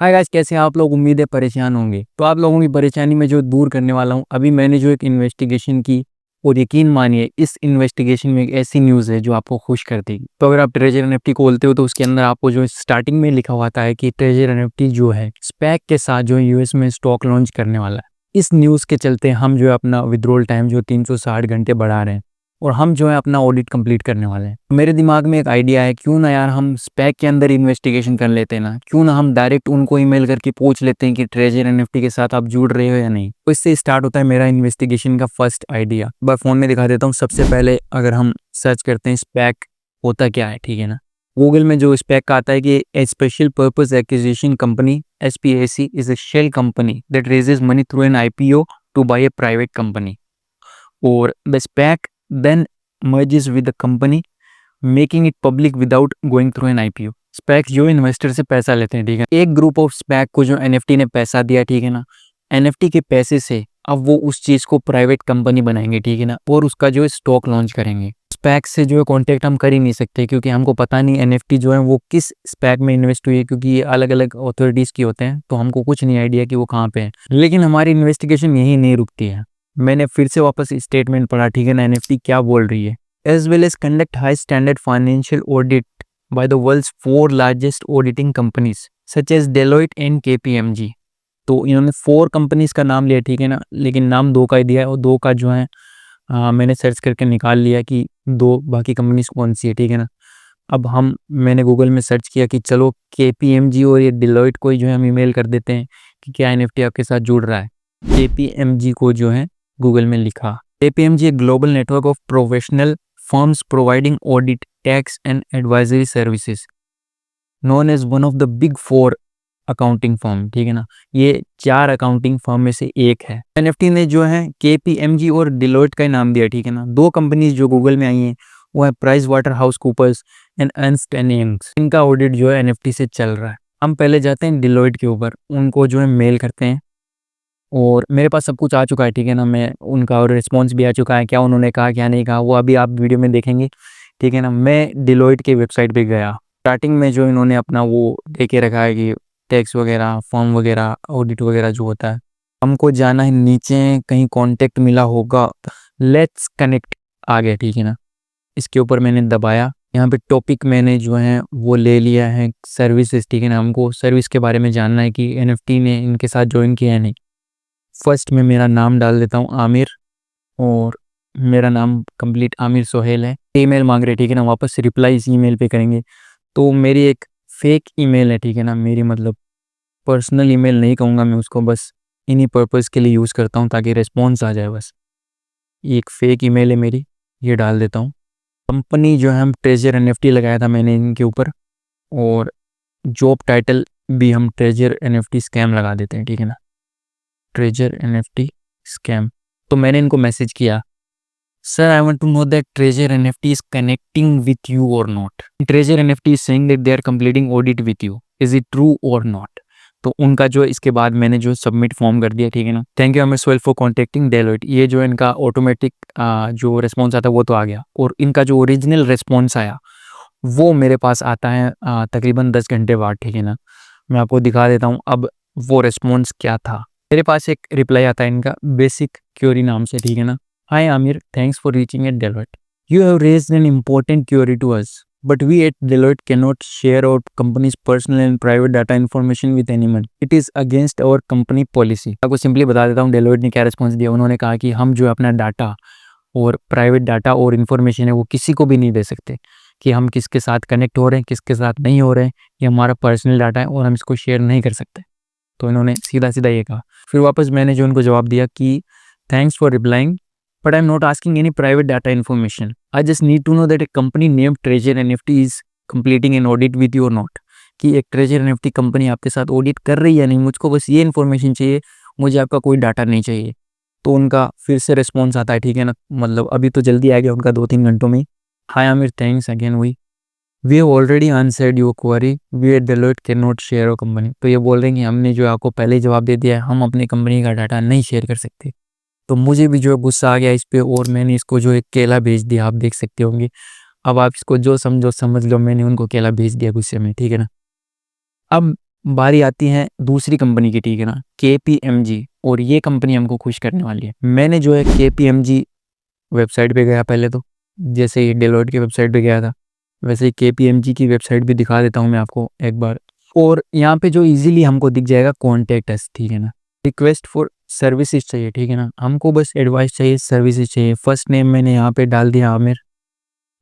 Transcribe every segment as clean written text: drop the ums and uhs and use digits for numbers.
Hi guys, कैसे हैं आप लोग। उम्मीद है परेशान होंगे। तो आप लोगों की परेशानी में जो दूर करने वाला हूँ, अभी मैंने जो एक इन्वेस्टिगेशन की और यकीन मानिए इस इन्वेस्टिगेशन में एक ऐसी न्यूज़ है जो आपको खुश कर देगी। तो अगर आप ट्रेजर एनएफटी खोलते हो तो उसके अंदर आपको जो स्टार्टिंग में लिखा हुआ है कि ट्रेजर एनएफटी जो है स्पैक के साथ जो यूएस में स्टॉक लॉन्च करने वाला है। इस न्यूज़ के चलते हम जो है अपना विड्रॉल टाइम जो 360 घंटे बढ़ा रहे हैं और हम जो है अपना ऑडिट कंप्लीट करने वाले हैं। मेरे दिमाग में एक आइडिया है, क्यों ना यार हम स्पैक के अंदर इन्वेस्टिगेशन कर लेते हैं ना, क्यों ना हम डायरेक्ट उनको ईमेल करके पूछ लेते हैं कि ट्रेजर एनएफटी के साथ आप जुड़ रहे हो या नहीं। तो इससे स्टार्ट होता है मेरा इन्वेस्टिगेशन का फर्स्ट आइडिया। बार फोन में दिखा देता हूँ। सबसे पहले अगर हम सर्च करते हैं स्पैक होता क्या है, ठीक है ना। गूगल में जो स्पैक का आता है कि a special purpose acquisition company SPAC is a shell company that raises money through an IPO to buy a private company, और the SPAC then merges with the company making it public without going through an IPO। SPAC जो investor से पैसा लेते हैं, ठीक है। एक group of SPAC को जो NFT ने पैसा दिया, ठीक है ना, NFT के पैसे से अब वो उस चीज को प्राइवेट कंपनी बनाएंगे, ठीक है ना, और उसका जो है स्टॉक लॉन्च करेंगे। स्पैक से जो है कॉन्टेक्ट हम कर ही नहीं सकते क्योंकि हमको पता नहीं NFT जो है वो किस स्पैक में इन्वेस्ट हुई है, क्योंकि ये अलग अलग अथॉरिटीज की होते हैं, तो हमको कुछ नहीं आइडिया कि वो कहाँ पे है। लेकिन हमारी इन्वेस्टिगेशन यही नहीं रुकती है। मैंने फिर से वापस स्टेटमेंट पढ़ा, ठीक है ना, NFT क्या बोल रही है। As well as conduct high standard financial audit by the world's 4 largest auditing companies such as Deloitte and KPMG। तो इन्होंने 4 कंपनीज का नाम लिया, ठीक है ना, लेकिन नाम 2 का ही दिया है और 2 का जो है मैंने सर्च करके निकाल लिया कि 2 बाकी कंपनीज कौन सी है, ठीक है ना। अब मैंने गूगल में सर्च किया कि चलो KPMG और ये डेलोइट को ही जो है हम ईमेल कर देते हैं कि क्या NFT आपके साथ जुड़ रहा है। KPMG को जो है गूगल में लिखा। KPMG एक global network of professional firms providing audit, tax and advisory services, known as one of the big 4 accounting firm, ठीक है ना। ये 4 अकाउंटिंग फर्म में से एक है। NFT ने जो है KPMG और डिलॉयट का ही नाम दिया, ठीक है ना। 2 कंपनीज जो गूगल में आई हैं वो है PricewaterhouseCoopers and Ernst and Young's. इनका ऑडिट जो है NFT से चल रहा है। हम पहले जाते हैं डिलॉयट के ऊपर, उनको जो है मेल करते हैं और मेरे पास सब कुछ आ चुका है, ठीक है ना। मैं उनका और रिस्पॉन्स भी आ चुका है, क्या उन्होंने कहा क्या नहीं कहा वो अभी आप वीडियो में देखेंगे, ठीक है ना। मैं डिलॉयट के वेबसाइट पे गया। स्टार्टिंग में जो इन्होंने अपना वो दे के रखा है कि टैक्स वगैरह, फॉर्म वगैरह, ऑडिट वगैरह जो होता है, हमको जाना है नीचे, कहीं कॉन्टेक्ट मिला होगा, लेट्स कनेक्ट आ गया, ठीक है ना। इसके ऊपर मैंने दबाया। यहाँ पे टॉपिक मैंने जो है वो ले लिया है सर्विसेज, ठीक है ना। हमको सर्विस के बारे में जानना है कि NFT ने इनके साथ ज्वाइन किया है नहीं। फर्स्ट में मेरा नाम डाल देता हूँ आमिर, और मेरा नाम कंप्लीट आमिर सोहेल है। ईमेल मांग रहे, ठीक है ना, वापस रिप्लाई इस ईमेल पे करेंगे। तो मेरी एक फेक ईमेल है, ठीक है ना, मेरी मतलब पर्सनल ईमेल नहीं कहूँगा मैं उसको, बस इन्हीं पर्पज़ के लिए यूज़ करता हूँ ताकि रिस्पॉन्स आ जाए। बस ये एक फेक ईमेल है मेरी, ये डाल देता हूँ। कंपनी जो है हम ट्रेजर NFT लगाया था मैंने इनके ऊपर, और जॉब टाइटल भी हम ट्रेजर NFT स्कैम लगा देते हैं, ठीक है ना, ट्रेजर NFT स्कैम। तो मैंने इनको मैसेज किया, sir I want to know that Treasure NFT is connecting with you or not. Treasure NFT is saying that they are completing audit with you, is it true or not. तो उनका जो इसके बाद मैंने जो submit form कर दिया, ठीक है ना। Thank you M S well for contacting Deloitte. ये जो इनका ऑटोमेटिक जो रिस्पॉन्स आता है वो तो आ गया, और इनका जो ओरिजिनल रिस्पॉन्स आया वो मेरे पास आता है तकरीबन 10 घंटे बाद, ठीक है ना। मैं आपको दिखा देता हूँ अब वो रिस्पॉन्स क्या था। मेरे पास एक रिप्लाई आता है इनका बेसिक क्यूरी नाम से, ठीक है ना। Hi Aamir, thanks for reaching at Deloitte, you have raised an important query to us, but we at Deloitte cannot share our company's personal and private data information with anyone. It is against our company policy। आपको simply बता देता हूँ Deloitte ने क्या response दिया। उन्होंने कहा कि हम जो अपना डाटा और प्राइवेट डाटा और इन्फॉर्मेशन है वो किसी को भी नहीं दे सकते, कि हम किसके साथ कनेक्ट हो रहे हैं, किसके साथ नहीं हो रहे हैं, ये हमारा पर्सनल डाटा है और हम इसको शेयर नहीं कर सकते। तो इन्होंने सीधा सीधा ये कहा। फिर वापस मैंने जो उनको जवाब दिया कि thanks for replying, but I'm not asking any private data information. I just need to know that a company named Treasure NFT is completing an audit with you or not। कि एक Treasure NFT कंपनी आपके साथ audit कर रही है या नहीं, मुझको बस ये इन्फॉर्मेशन चाहिए, मुझे आपका कोई डाटा नहीं चाहिए। तो उनका फिर से रिस्पॉन्स आता है, ठीक है ना, मतलब अभी तो जल्दी आ गया उनका 2-3 घंटों में। Hi Aamir, thanks again, we have already answered your query, we at Deloitte can not share your company. तो ये बोल रहे हैं कि हमने जो आपको पहले ही जवाब दे दिया है, हम अपनी कंपनी का डाटा नहीं शेयर कर सकते। तो मुझे भी जो है गुस्सा आ गया इस पे, और मैंने इसको जो एक केला भेज दिया, आप देख सकते होंगे। अब आप इसको जो समझो समझ लो, मैंने उनको केला भेज दिया गुस्से में, ठीक है ना। अब बारी आती है दूसरी कंपनी की, ठीक है ना, KPMG, और ये कंपनी हमको खुश करने वाली है। मैंने जो है KPMG वेबसाइट पे गया पहले तो, जैसे ही डेलोइट की वेबसाइट पे गया था वैसे ही KPMG की वेबसाइट भी दिखा देता हूँ मैं आपको एक बार। और यहाँ पे जो इजीली हमको दिख जाएगा कॉन्टेक्ट अस, ठीक है ना, रिक्वेस्ट फॉर सर्विसेज चाहिए, ठीक है ना, हमको बस एडवाइस चाहिए, सर्विसेज चाहिए। फर्स्ट नेम मैंने यहाँ पे डाल दिया आमिर,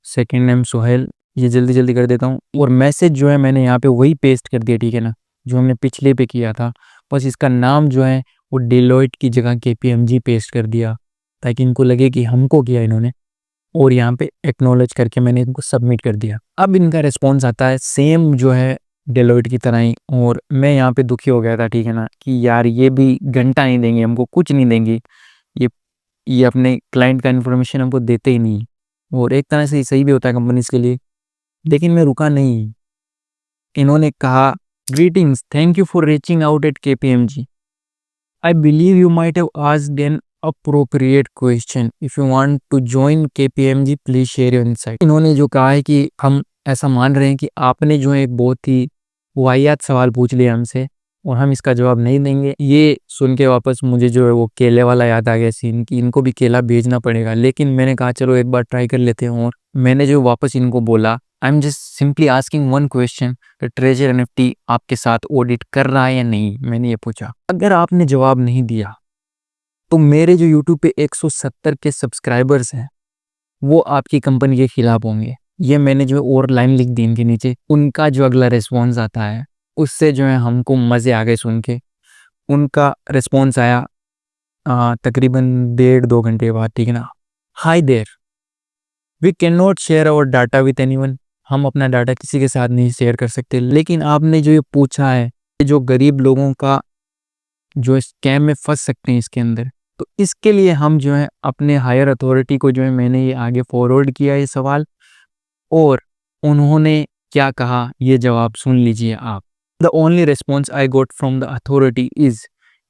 सेकंड नेम सुहेल, ये जल्दी जल्दी कर देता हूँ। और मैसेज जो है मैंने यहाँ पे वही पेस्ट कर दिया, ठीक है ना, जो हमने पिछले पे किया था। बस इसका नाम जो है वो डेलोइट की जगह KPMG पेस्ट कर दिया ताकि इनको लगे कि हमको किया इन्होंने। और यहाँ पे एक्नॉलेज करके मैंने इनको सबमिट कर दिया। अब इनका रिस्पॉन्स आता है सेम जो है डेलोइट की तरह ही। और मैं यहाँ पे दुखी हो गया था, ठीक है ना, कि यार ये भी घंटा नहीं देंगे हमको, कुछ नहीं देंगे, ये ये अपने क्लाइंट का इन्फॉर्मेशन हमको देते ही नहीं। और एक तरह से सही भी होता है कंपनीज के लिए, लेकिन मैं रुका नहीं। इन्होंने कहा, greetings, thank you for reaching out at KPMG, I believe you might have asked an appropriate question. If you want to join KPMG, please share your insight. इन्होंने जो कहा है कि हम ऐसा मान रहे हैं कि आपने जो है एक बहुत ही वाहियात सवाल पूछ लिया हमसे और हम इसका जवाब नहीं देंगे। ये सुन के वापस मुझे जो है वो केले वाला याद आ गया सीन, कि इनको भी केला भेजना पड़ेगा। लेकिन मैंने कहा चलो एक बार ट्राई कर लेते हैं। और मैंने जो वापस इनको बोला, I am just simply asking one question, treasure NFT आपके साथ ऑडिट कर रहा है या नहीं, मैंने ये पूछा। अगर आपने जवाब नहीं दिया तो मेरे जो YouTube पे 170 के सब्सक्राइबर्स हैं वो आपकी कंपनी के खिलाफ होंगे। ये मैंने जो और लाइन लिख दी इनके नीचे। उनका जो अगला रिस्पॉन्स आता है उससे जो है हमको मज़े आ गए सुन के। उनका रिस्पॉन्स आया तकरीबन 1.5-2 घंटे बाद, ठीक है ना। Hi there, we cannot not our data with anyone एनीवन, हम अपना डाटा किसी के साथ नहीं शेयर कर सकते। लेकिन आपने जो ये पूछा है, जो गरीब लोगों का जो स्कैम में फंस सकते हैं इसके अंदर, तो इसके लिए हम जो है अपने हायर अथॉरिटी को जो है मैंने ये आगे फॉरवर्ड किया ये सवाल। और उन्होंने क्या कहा ये जवाब सुन लीजिए आप। The only response I got from the authority is,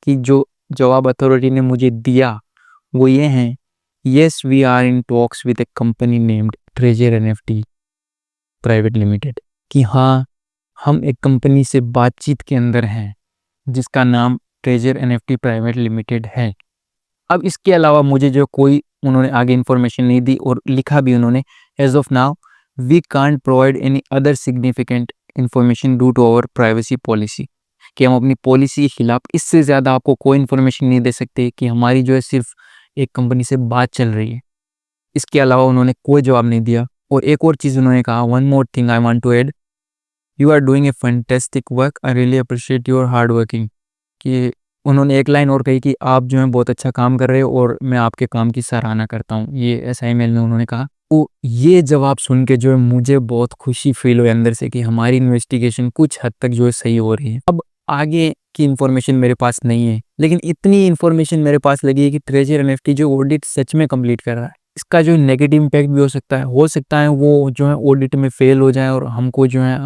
कि जो जवाब अथॉरिटी ने मुझे दिया वो ये हैं, yes we are in talks with a company named treasure NFT private limited, कि हाँ हम एक कंपनी से बातचीत के अंदर हैं जिसका नाम ट्रेजर NFT प्राइवेट लिमिटेड है। अब इसके अलावा मुझे जो कोई उन्होंने आगे इन्फॉर्मेशन नहीं दी। और लिखा भी उन्होंने, as of now we can't provide any other significant information due to our privacy policy, कि हम अपनी पॉलिसी के खिलाफ इससे ज़्यादा आपको कोई इन्फॉर्मेशन नहीं दे सकते, कि हमारी जो है सिर्फ एक कंपनी से बात चल रही है। इसके अलावा उन्होंने कोई जवाब नहीं दिया। और एक और चीज़ उन्होंने कहा, one more thing I want to add, you are doing a fantastic work, I really appreciate your hard working, कि उन्होंने एक लाइन और कही कि आप जो हैं बहुत अच्छा काम कर रहे हो और मैं आपके काम की सराहना करता हूँ। ये ऐसा ईमेल में उन्होंने कहा। तो ये जवाब सुन के जो है मुझे बहुत खुशी फील हुई अंदर से कि हमारी इन्वेस्टिगेशन कुछ हद तक जो है सही हो रही है। अब आगे की इन्फॉर्मेशन मेरे पास नहीं है, लेकिन इतनी इन्फॉर्मेशन मेरे पास लगी है कि ट्रेजर NFT जो ऑडिट सच में कंप्लीट कर रहा है, इसका जो नेगेटिव इम्पैक्ट भी हो सकता है वो जो है ऑडिट में फेल हो जाए और हमको जो है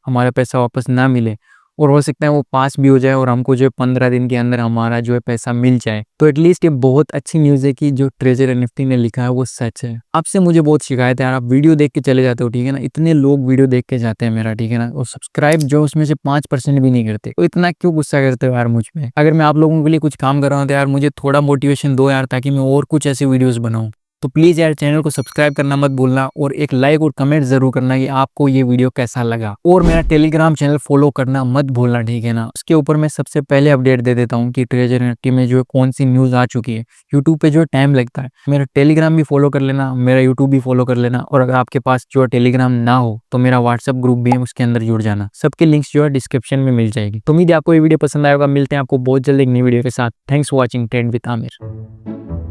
हमारा पैसा वापस ना मिले। और हो सकता है वो पास भी हो जाए और हमको जो है 15 दिन के अंदर हमारा जो है पैसा मिल जाए। तो एटलीस्ट ये बहुत अच्छी न्यूज़ है कि जो ट्रेजर NFT ने लिखा है वो सच है। आपसे मुझे बहुत शिकायत है यार, आप वीडियो देख के चले जाते हो, ठीक है ना, इतने लोग वीडियो देख के जाते हैं मेरा, ठीक है ना, और सब्सक्राइब जो उसमें से 5% भी नहीं करते। तो इतना क्यों गुस्सा करते हो यार मुझ पे? अगर मैं आप लोगों के लिए कुछ काम कर रहा हूँ तो यार मुझे थोड़ा मोटिवेशन दो यार, ताकि मैं और कुछ ऐसे वीडियोज़ बनाऊँ। तो प्लीज़ यार चैनल को सब्सक्राइब करना मत भूलना और एक लाइक और कमेंट ज़रूर करना कि आपको ये वीडियो कैसा लगा। और मेरा टेलीग्राम चैनल फॉलो करना मत भूलना, ठीक है ना। उसके ऊपर मैं सबसे पहले अपडेट दे देता हूँ कि ट्रेजर NFT में जो है कौन सी न्यूज़ आ चुकी है। यूट्यूब पे जो टाइम लगता है, मेरा टेलीग्राम भी फॉलो कर लेना, मेरा यूट्यूब भी फॉलो कर लेना। और अगर आपके पास जो टेलीग्राम ना हो तो मेरा व्हाट्सअप ग्रुप भी है, उसके अंदर जुड़ जाना। सबके लिंक्स जो है डिस्क्रिप्शन में मिल जाएगी। तो उम्मीद है आपको ये वीडियो पसंद आएगा। मिलते हैं आपको बहुत जल्द एक नई वीडियो के साथ। Thanks for watching trend with Aamir.